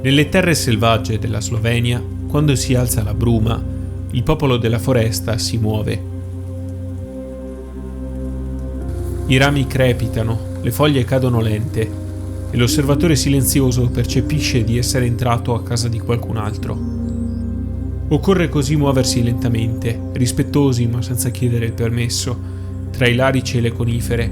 Nelle terre selvagge della Slovenia, quando si alza la bruma, il popolo della foresta si muove. I rami crepitano, le foglie cadono lente e l'osservatore silenzioso percepisce di essere entrato a casa di qualcun altro. Occorre così muoversi lentamente, rispettosi ma senza chiedere il permesso, tra i larici e le conifere,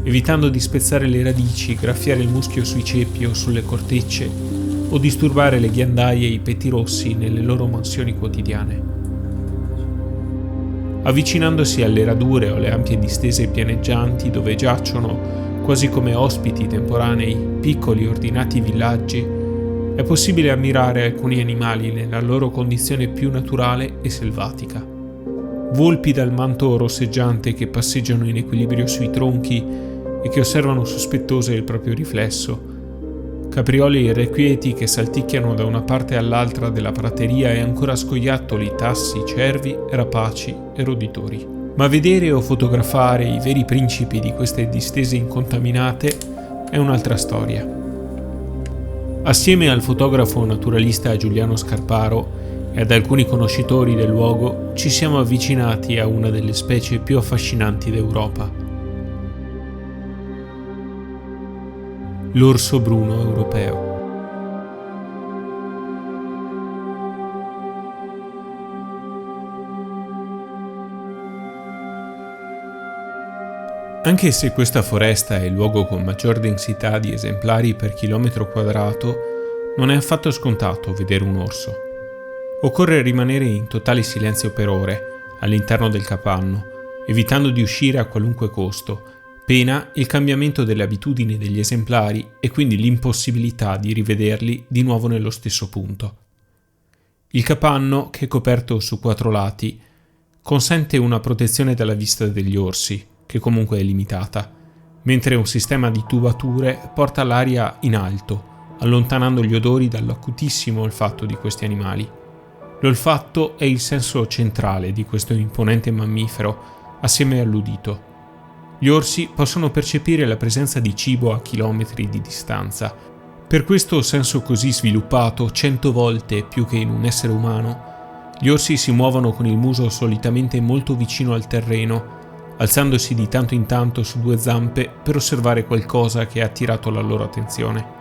evitando di spezzare le radici, graffiare il muschio sui ceppi o sulle cortecce o disturbare le ghiandaie e i pettirossi nelle loro mansioni quotidiane. Avvicinandosi alle radure o alle ampie distese pianeggianti dove giacciono, quasi come ospiti temporanei, piccoli ordinati villaggi, è possibile ammirare alcuni animali nella loro condizione più naturale e selvatica. Volpi dal manto rosseggiante che passeggiano in equilibrio sui tronchi e che osservano sospettose il proprio riflesso, caprioli irrequieti che salticchiano da una parte all'altra della prateria e ancora scoiattoli, tassi, cervi, rapaci e roditori. Ma vedere o fotografare i veri principi di queste distese incontaminate è un'altra storia. Assieme al fotografo naturalista Giuliano Scarparo e ad alcuni conoscitori del luogo ci siamo avvicinati a una delle specie più affascinanti d'Europa. L'orso bruno europeo. Anche se questa foresta è il luogo con maggior densità di esemplari per chilometro quadrato, non è affatto scontato vedere un orso. Occorre rimanere in totale silenzio per ore all'interno del capanno, evitando di uscire a qualunque costo, pena il cambiamento delle abitudini degli esemplari e quindi l'impossibilità di rivederli di nuovo nello stesso punto. Il capanno, che è coperto su 4 lati, consente una protezione dalla vista degli orsi, che comunque è limitata, mentre un sistema di tubature porta l'aria in alto, allontanando gli odori dall'acutissimo olfatto di questi animali. L'olfatto è il senso centrale di questo imponente mammifero, assieme all'udito. Gli orsi possono percepire la presenza di cibo a chilometri di distanza. Per questo senso così sviluppato 100 volte più che in un essere umano, gli orsi si muovono con il muso solitamente molto vicino al terreno, alzandosi di tanto in tanto su 2 zampe per osservare qualcosa che ha attirato la loro attenzione.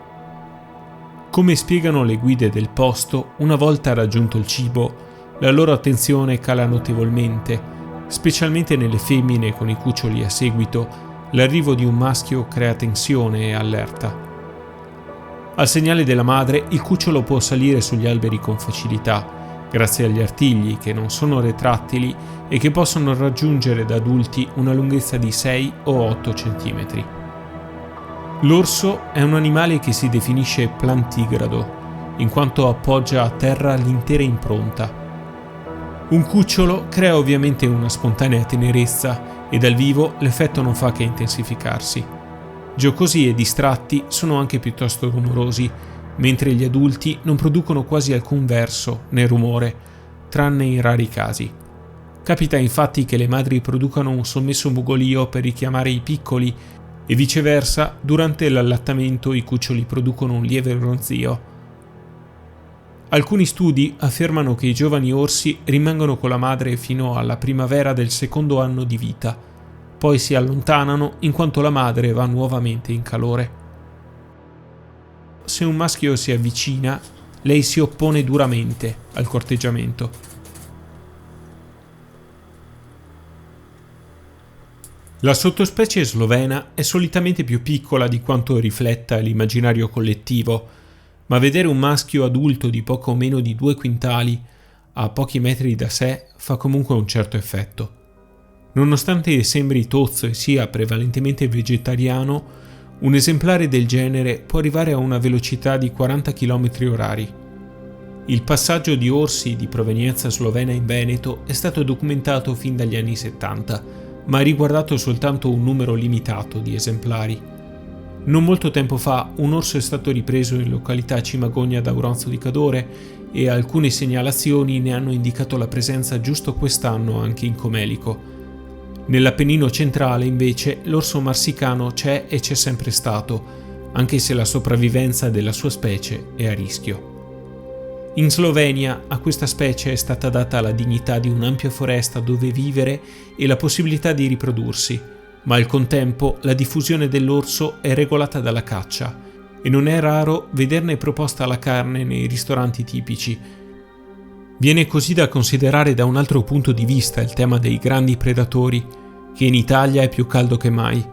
Come spiegano le guide del posto, una volta raggiunto il cibo, la loro attenzione cala notevolmente. Specialmente nelle femmine con i cuccioli a seguito, l'arrivo di un maschio crea tensione e allerta. Al segnale della madre, il cucciolo può salire sugli alberi con facilità, grazie agli artigli che non sono retrattili e che possono raggiungere da adulti una lunghezza di 6 o 8 cm. L'orso è un animale che si definisce plantigrado, in quanto appoggia a terra l'intera impronta. Un cucciolo crea ovviamente una spontanea tenerezza e dal vivo l'effetto non fa che intensificarsi. Giocosi e distratti sono anche piuttosto rumorosi, mentre gli adulti non producono quasi alcun verso né rumore, tranne in rari casi. Capita infatti che le madri producano un sommesso mugolio per richiamare i piccoli e viceversa, durante l'allattamento i cuccioli producono un lieve ronzio. Alcuni studi affermano che i giovani orsi rimangono con la madre fino alla primavera del 2° anno di vita, poi si allontanano in quanto la madre va nuovamente in calore. Se un maschio si avvicina, lei si oppone duramente al corteggiamento. La sottospecie slovena è solitamente più piccola di quanto rifletta l'immaginario collettivo, ma vedere un maschio adulto di poco meno di 2 quintali a pochi metri da sé fa comunque un certo effetto. Nonostante sembri tozzo e sia prevalentemente vegetariano, un esemplare del genere può arrivare a una velocità di 40 km/h. Il passaggio di orsi di provenienza slovena in Veneto è stato documentato fin dagli anni 70, ma ha riguardato soltanto un numero limitato di esemplari. Non molto tempo fa un orso è stato ripreso in località Cimagogna d'Auronzo di Cadore e alcune segnalazioni ne hanno indicato la presenza giusto quest'anno anche in Comelico. Nell'Appennino centrale, invece, l'orso marsicano c'è e c'è sempre stato, anche se la sopravvivenza della sua specie è a rischio. In Slovenia a questa specie è stata data la dignità di un'ampia foresta dove vivere e la possibilità di riprodursi, ma al contempo la diffusione dell'orso è regolata dalla caccia e non è raro vederne proposta la carne nei ristoranti tipici. Viene così da considerare da un altro punto di vista il tema dei grandi predatori, che in Italia è più caldo che mai.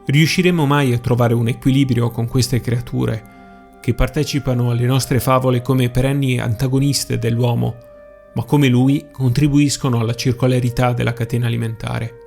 Riusciremo mai a trovare un equilibrio con queste creature, che partecipano alle nostre favole come perenni antagoniste dell'uomo, ma come lui contribuiscono alla circolarità della catena alimentare?